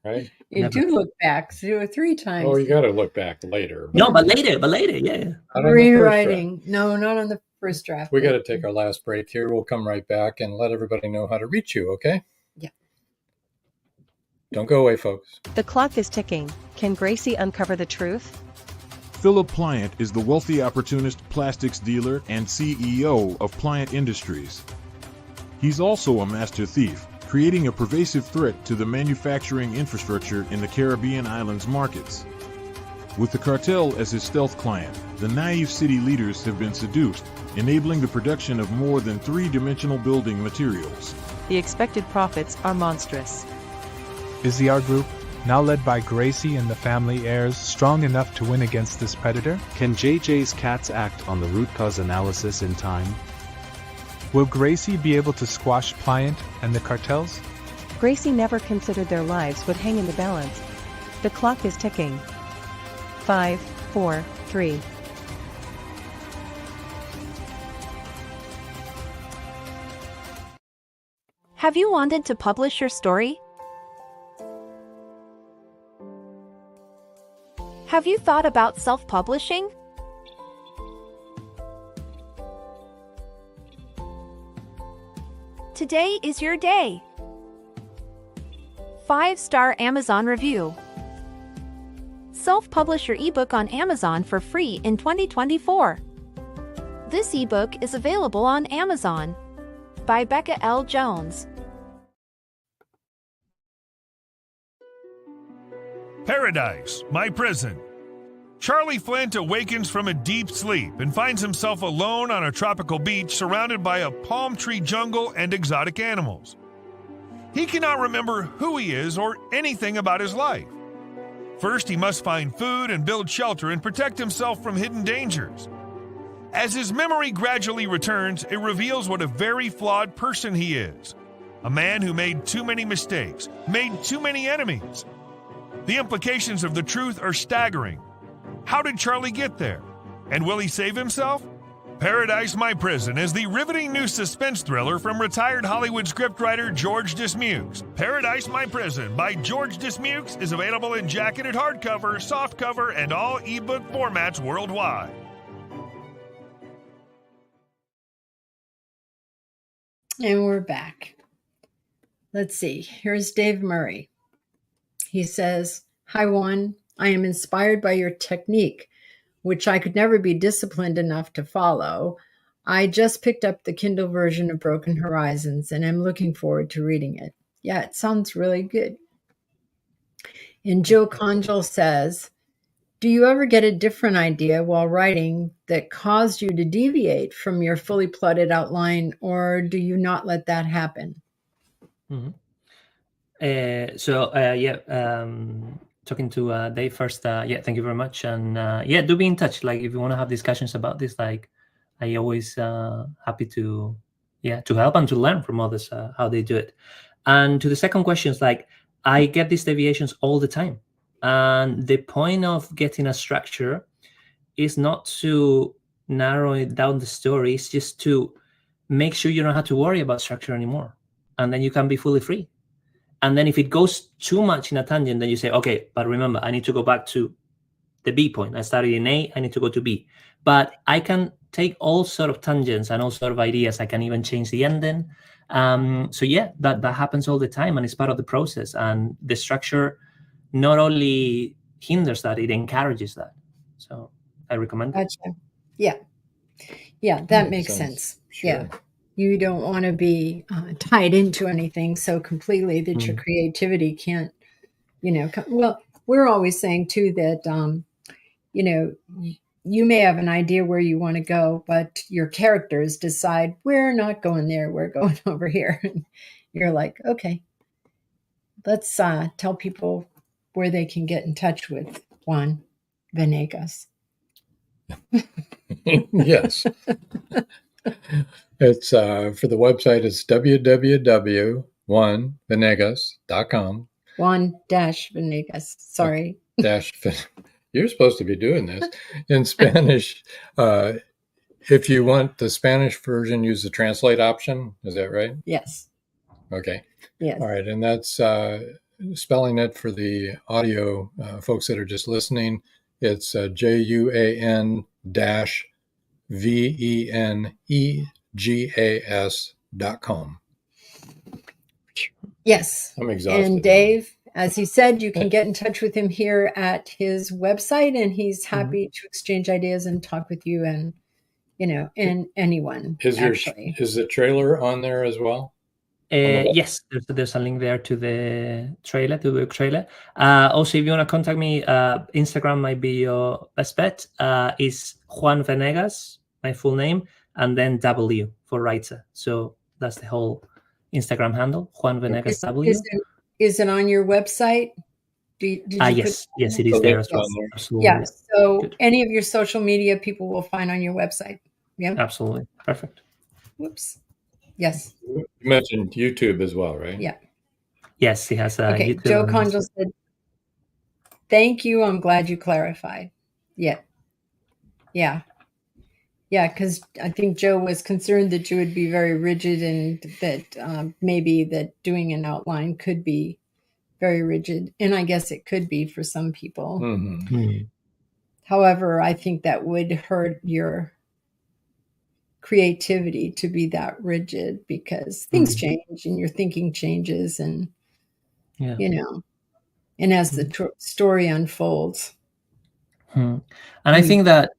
right? You do look back 2 or 3 times. Oh, you got to look back later. No, but later, yeah. Rewriting. No, not on the first draft. We got to take our last break here. We'll come right back and let everybody know how to reach you, okay? Yeah. Don't go away, folks. The clock is ticking. Can Gracie uncover the truth? Philip Pliant is the wealthy opportunist plastics dealer and CEO of Pliant Industries. He's also a master thief, creating a pervasive threat to the manufacturing infrastructure in the Caribbean islands markets. With the cartel as his stealth client, the naive city leaders have been seduced, enabling the production of more than 3-dimensional building materials. The expected profits are monstrous. Is the art group, now led by Gracie and the family heirs, strong enough to win against this predator? Can JJ's cats act on the root cause analysis in time? Will Gracie be able to squash Pliant and the cartels? Gracie never considered their lives would hang in the balance. The clock is ticking. 5, 4, 3. Have you wanted to publish your story? Have you thought about self-publishing? Today is your day. 5-star Amazon review. Self-publish your ebook on Amazon for free in 2024. This ebook is available on Amazon. By Becca L. Jones. Paradise, my prison. Charlie Flint awakens from a deep sleep and finds himself alone on a tropical beach surrounded by a palm tree jungle and exotic animals. He cannot remember who he is or anything about his life. First, he must find food and build shelter and protect himself from hidden dangers. As his memory gradually returns, it reveals what a very flawed person he is. A man who made too many mistakes, made too many enemies. The implications of the truth are staggering. How did Charlie get there? And will he save himself? Paradise My Prison is the riveting new suspense thriller from retired Hollywood scriptwriter George Dismukes. Paradise My Prison by George Dismukes is available in jacketed hardcover, softcover, and all ebook formats worldwide. And we're back. Let's see. Here's Dave Murray. He says, "Hi, Juan. I am inspired by your technique, which I could never be disciplined enough to follow. I just picked up the Kindle version of Broken Horizons, and I'm looking forward to reading it." Yeah, it sounds really good. And Joe Conjal says, "Do you ever get a different idea while writing that caused you to deviate from your fully plotted outline, or do you not let that happen?" Mm-hmm. Talking to Dave first, thank you very much. And do be in touch. Like, if you want to have discussions about this, like, I always happy to help and to learn from others how they do it. And to the second question, is like, I get these deviations all the time. And the point of getting a structure is not to narrow it down the story. It's just to make sure you don't have to worry about structure anymore. And then you can be fully free. And then if it goes too much in a tangent, then you say, okay, but remember, I need to go back to the B point. I started in A, I need to go to B. But I can take all sort of tangents and all sort of ideas. I can even change the ending. That happens all the time, and it's part of the process. And the structure not only hinders that, it encourages that. So I recommend it. Gotcha. Yeah, that makes sense. Sure. Yeah. You don't want to be tied into anything so completely that your creativity can't, well, we're always saying too that, you may have an idea where you want to go, but your characters decide, we're not going there, we're going over here. And you're like, okay, let's tell people where they can get in touch with Juan Venegas. Yes. It's for the website, it's www.juanvenegas.com. Juan-Venegas. Sorry. You're supposed to be doing this in Spanish. If you want the Spanish version, use the translate option. Is that right? Yes. Okay. Yes. All right. And that's spelling it for the audio folks that are just listening. It's JUAN-VENEGAS.com. Yes. I'm exhausted. And Dave, as he said, you can get in touch with him here at his website, and he's happy to exchange ideas and talk with you and, and anyone. Is the trailer on there as well? Yes, there's a link there to the book trailer. Also, if you want to contact me, Instagram might be your best bet. Is Juan Venegas, my full name, and then W for writer. So that's the whole Instagram handle, Juan Venegas W. Is it on your website? Yes, it is there as well. Absolutely. Yeah, so any of your social media people will find on your website. Yeah, absolutely. Perfect. Whoops. Yes. You mentioned YouTube as well, right? Yeah. Yes, he has a YouTube. Joe Conjal said, "Thank you. I'm glad you clarified." Yeah. Because I think Joe was concerned that you would be very rigid, and that maybe that doing an outline could be very rigid. And I guess it could be for some people. Mm-hmm. However, I think that would hurt your creativity to be that rigid, because things change and your thinking changes, and and as the story unfolds. And I think that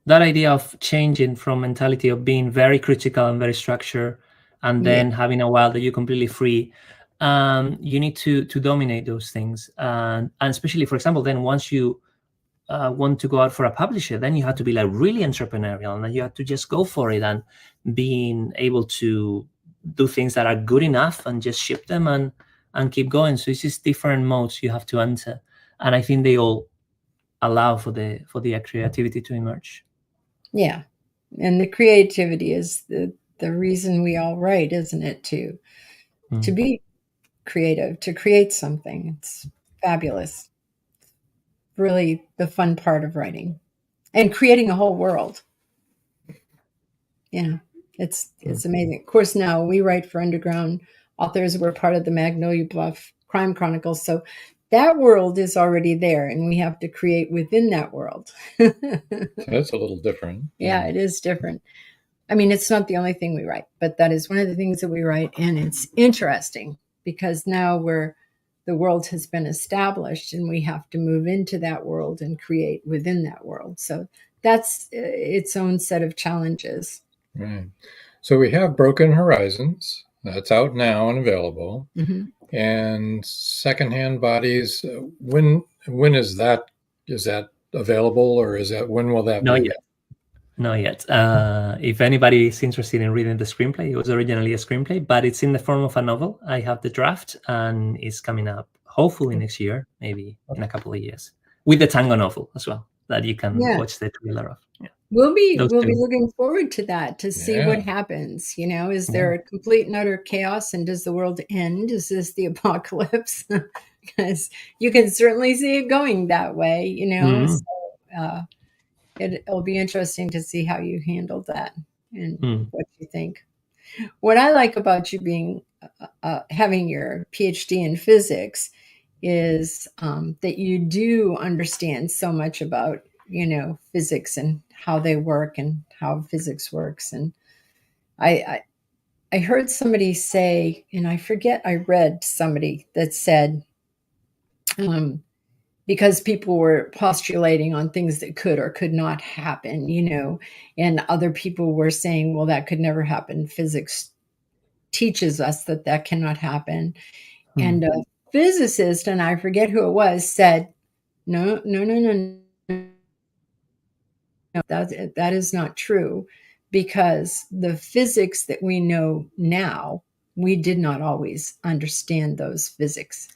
that idea of changing from mentality of being very critical and very structured, and then having a while that you're completely free, you need to dominate those things, and especially, for example, then once you want to go out for a publisher, then you have to be like really entrepreneurial, and then you have to just go for it, and being able to do things that are good enough and just ship them and keep going. So it's just different modes you have to enter, and I think they all allow for the creativity to emerge. Yeah, and the creativity is the reason we all write, isn't it? To be creative, to create something. It's fabulous. Really the fun part of writing and creating a whole world. Yeah, it's amazing. Of course, now we write for underground authors. We're part of the Magnolia Bluff Crime Chronicles. So that world is already there, and we have to create within that world. So that's a little different. Yeah, it is different. I mean, it's not the only thing we write, but that is one of the things that we write. And it's interesting because now the world has been established and we have to move into that world and create within that world. So that's its own set of challenges. Right. So we have Broken Horizons. That's out now and available. Mm-hmm. And Secondhand Bodies. When is that? Is that available, or when will that Not be? yet. Not yet. If anybody is interested in reading the screenplay, it was originally a screenplay, but it's in the form of a novel. I have the draft, and it's coming up hopefully next year, maybe in a couple of years, with the Tango novel as well that you can watch the trailer of. Yeah. We'll be looking forward to that, to see what happens. Is there a complete and utter chaos, and does the world end? Is this the apocalypse? Because you can certainly see it going that way. So, it'll be interesting to see how you handle that and what you think. What I like about you being having your PhD in physics is that you do understand so much about physics and how they work and how physics works. And I heard somebody say, and I forget, I read somebody that said, because people were postulating on things that could or could not happen, and other people were saying, well, that could never happen. Physics teaches us that cannot happen. And a physicist, and I forget who it was, said, no, that is not true, because the physics that we know now, we did not always understand those physics.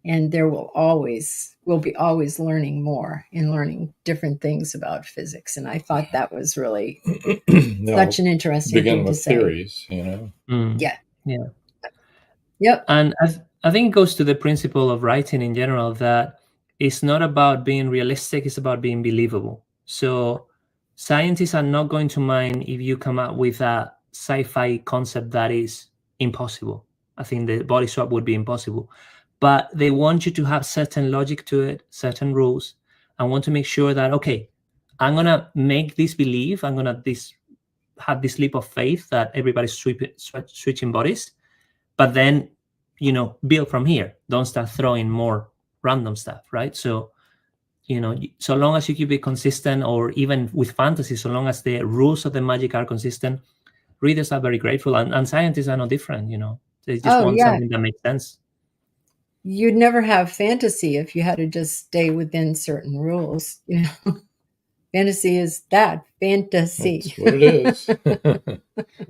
And there we'll be always learning more and learning different things about physics. And I thought that was really such an interesting thing to say. Theories, Yeah. Yeah. Yep. And I think it goes to the principle of writing in general, that it's not about being realistic, it's about being believable. So scientists are not going to mind if you come up with a sci-fi concept that is impossible. I think the body swap would be impossible. But they want you to have certain logic to it, certain rules, and want to make sure that, okay, I'm going to make this believe, I'm going to have this leap of faith that everybody's switching bodies, but then, build from here. Don't start throwing more random stuff, right? So, so long as you keep it consistent, or even with fantasy, so long as the rules of the magic are consistent, readers are very grateful, and scientists are no different, They just want something that makes sense. You'd never have fantasy if you had to just stay within certain rules. Fantasy is that fantasy. That's what it is.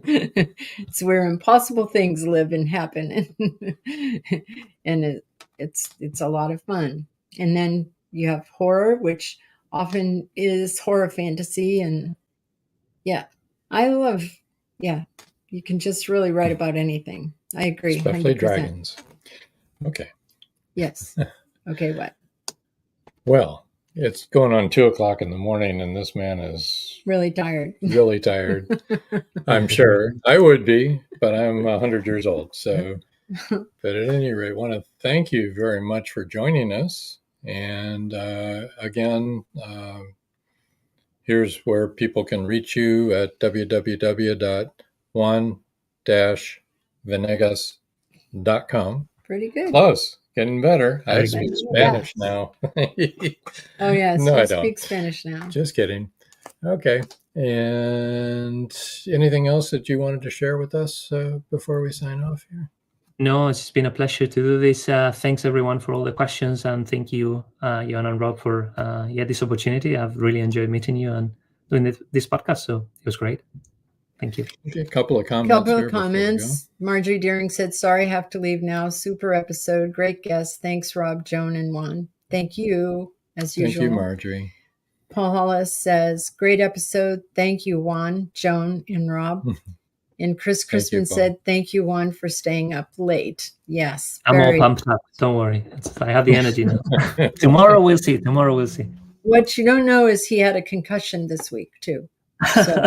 It's where impossible things live and happen, and it's a lot of fun. And then you have horror, which often is horror fantasy, and you can just really write about anything. I agree. Especially 100%. dragons. Okay. Yes. Okay, what? Well, it's going on 2:00 in the morning, and this man is really tired. Really tired. I'm sure I would be, but I'm 100 years old. So, but at any rate, I want to thank you very much for joining us. And again, here's where people can reach you at www.juan-venegas.com. Pretty good. Close. Getting better. I speak Spanish now. Oh, yes. No, I I don't. speak Spanish now. Just kidding. Okay. And anything else that you wanted to share with us before we sign off here? No, it's been a pleasure to do this. Thanks, everyone, for all the questions. And thank you, Joan and Rob, for this opportunity. I've really enjoyed meeting you and doing this podcast. So it was great. Thank you. Okay, a couple of comments. Couple here of before we go. comments. Marjorie Deering said, sorry, have to leave now. Super episode. Great guest. Thanks, Rob, Joan, and Juan. Thank you, as usual. Thank you, Marjorie. Paul Hollis says, great episode. Thank you, Juan, Joan, and Rob. And Chris Crispin said, thank you, Juan, for staying up late. Yes. I'm all pumped up. Don't worry. I have the energy now. Tomorrow we'll see. What you don't know is he had a concussion this week, too. So,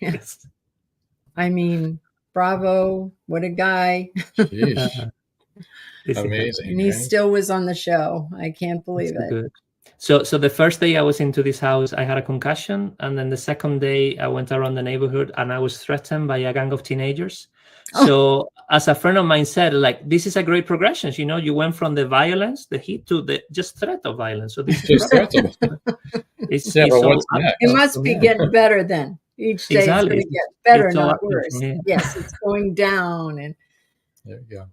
yes. I mean, bravo. What a guy. Amazing. And he still was on the show. I can't believe it. Good. So the first day I was into this house, I had a concussion. And then the second day I went around the neighborhood and I was threatened by a gang of teenagers. Oh. So as a friend of mine said, like, this is a great progression. You know, you went from the violence, the heat, to the just threat of violence. So this is it must be getting better then. Each day it's going to get better, not worse. Yes, it's going down. And there you go.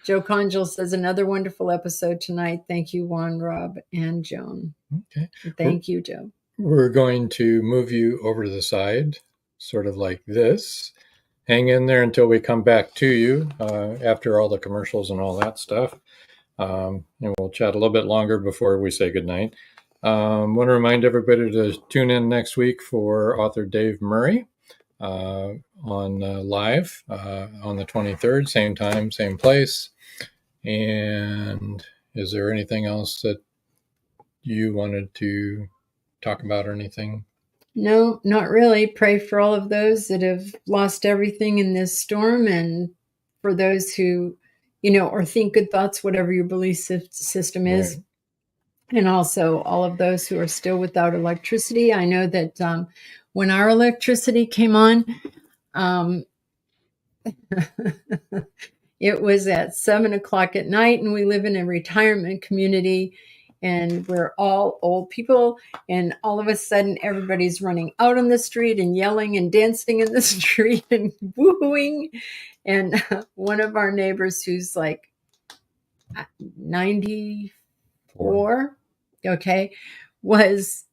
Joe Conjal says, another wonderful episode tonight. Thank you, Juan, Rob, and Joan. Okay. Thank you, Joe. We're going to move you over to the side, sort of like this. Hang in there until we come back to you after all the commercials and all that stuff. And we'll chat a little bit longer before we say goodnight. Want to remind everybody to tune in next week for author Dave Murray on live on the 23rd, same time, same place. And is there anything else that you wanted to talk about or anything? No, not really. Pray for all of those that have lost everything in this storm, and for those who, or think good thoughts, whatever your belief system is. Right. And also all of those who are still without electricity. I know that when our electricity came on, it was at 7:00 at night, and we live in a retirement community, and we're all old people, and all of a sudden everybody's running out on the street and yelling and dancing in the street and woohooing. And one of our neighbors, who's like 94, was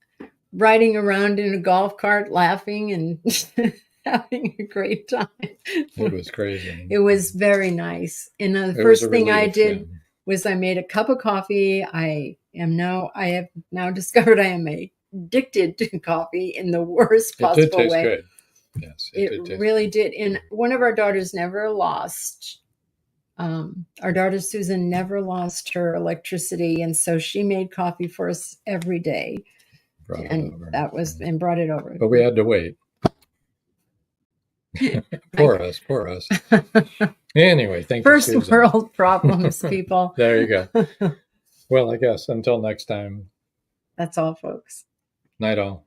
riding around in a golf cart laughing and having a great time. It was crazy. It was very nice. And the first thing I did was I made a cup of coffee. I have now discovered I am addicted to coffee in the worst possible way. It did taste good. Yes, it really did. And one of our daughters never lost. Our daughter Susan never lost her electricity, and so she made coffee for us every day. Brought it over. But we had to wait. Poor us. Anyway, thank you, Susan. First world problems, people. There you go. Well, I guess until next time. That's all, folks. Night all.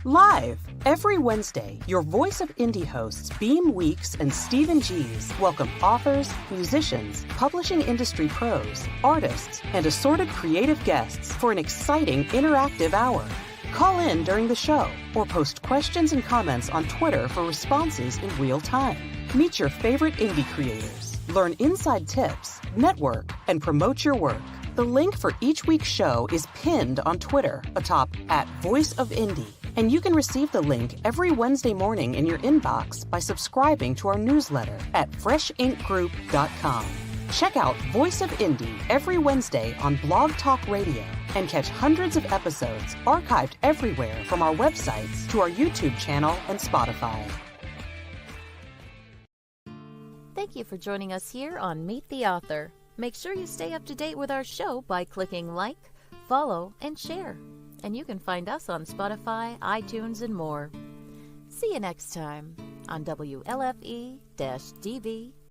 Live every Wednesday, your Voice of Indie hosts Beam Weeks and Stephen Gees welcome authors, musicians, publishing industry pros, artists, and assorted creative guests for an exciting interactive hour. Call in during the show or post questions and comments on Twitter for responses in real time. Meet your favorite indie creators, learn inside tips, network, and promote your work. The link for each week's show is pinned on Twitter atop @VoiceOfIndie. And you can receive the link every Wednesday morning in your inbox by subscribing to our newsletter at freshinkgroup.com. Check out Voice of Indie every Wednesday on Blog Talk Radio and catch hundreds of episodes archived everywhere from our websites to our YouTube channel and Spotify. Thank you for joining us here on Meet the Author. Make sure you stay up to date with our show by clicking like, follow, and share. And you can find us on Spotify, iTunes, and more. See you next time on WLFE-DV